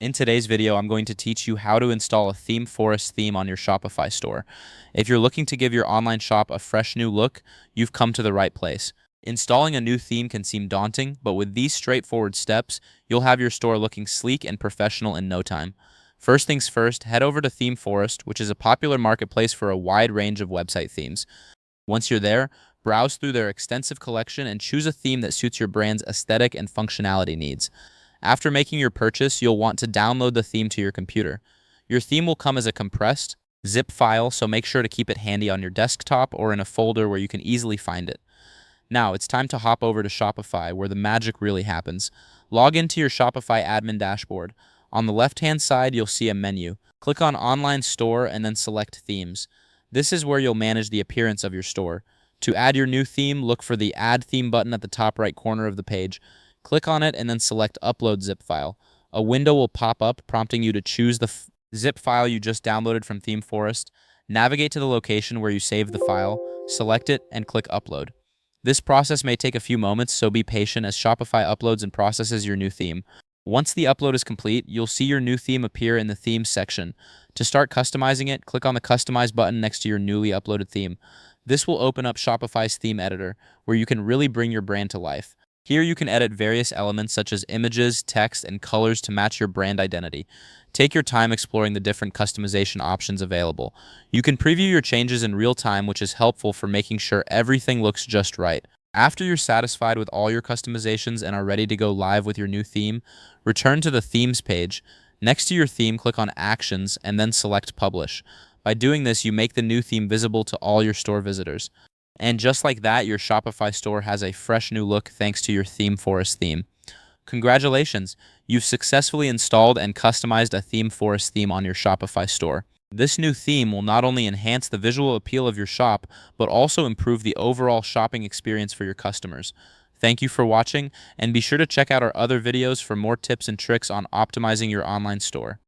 In today's video, I'm going to teach you how to install a ThemeForest theme on your Shopify store. If you're looking to give your online shop a fresh new look, you've come to the right place. Installing a new theme can seem daunting, but with these straightforward steps, you'll have your store looking sleek and professional in no time. First things first, head over to ThemeForest, which is a popular marketplace for a wide range of website themes. Once you're there, browse through their extensive collection and choose a theme that suits your brand's aesthetic and functionality needs. After making your purchase, you'll want to download the theme to your computer. Your theme will come as a compressed zip file, so make sure to keep it handy on your desktop or in a folder where you can easily find it. Now, it's time to hop over to Shopify, where the magic really happens. Log into your Shopify admin dashboard. On the left-hand side, you'll see a menu. Click on Online Store and then select Themes. This is where you'll manage the appearance of your store. To add your new theme, look for the Add Theme button at the top right corner of the page. Click on it and then select Upload Zip File. A window will pop up prompting you to choose the zip file you just downloaded from ThemeForest. Navigate to the location where you saved the file, select it, and click Upload. This process may take a few moments, so be patient as Shopify uploads and processes your new theme. Once the upload is complete, you'll see your new theme appear in the Themes section. To start customizing it, click on the Customize button next to your newly uploaded theme. This will open up Shopify's theme editor, where you can really bring your brand to life. Here you can edit various elements such as images, text, and colors to match your brand identity. Take your time exploring the different customization options available. You can preview your changes in real time, which is helpful for making sure everything looks just right. After you're satisfied with all your customizations and are ready to go live with your new theme, return to the Themes page. Next to your theme, click on Actions and then select Publish. By doing this, you make the new theme visible to all your store visitors. And just like that, your Shopify store has a fresh new look thanks to your ThemeForest theme. Congratulations! You've successfully installed and customized a ThemeForest theme on your Shopify store. This new theme will not only enhance the visual appeal of your shop, but also improve the overall shopping experience for your customers. Thank you for watching, and be sure to check out our other videos for more tips and tricks on optimizing your online store.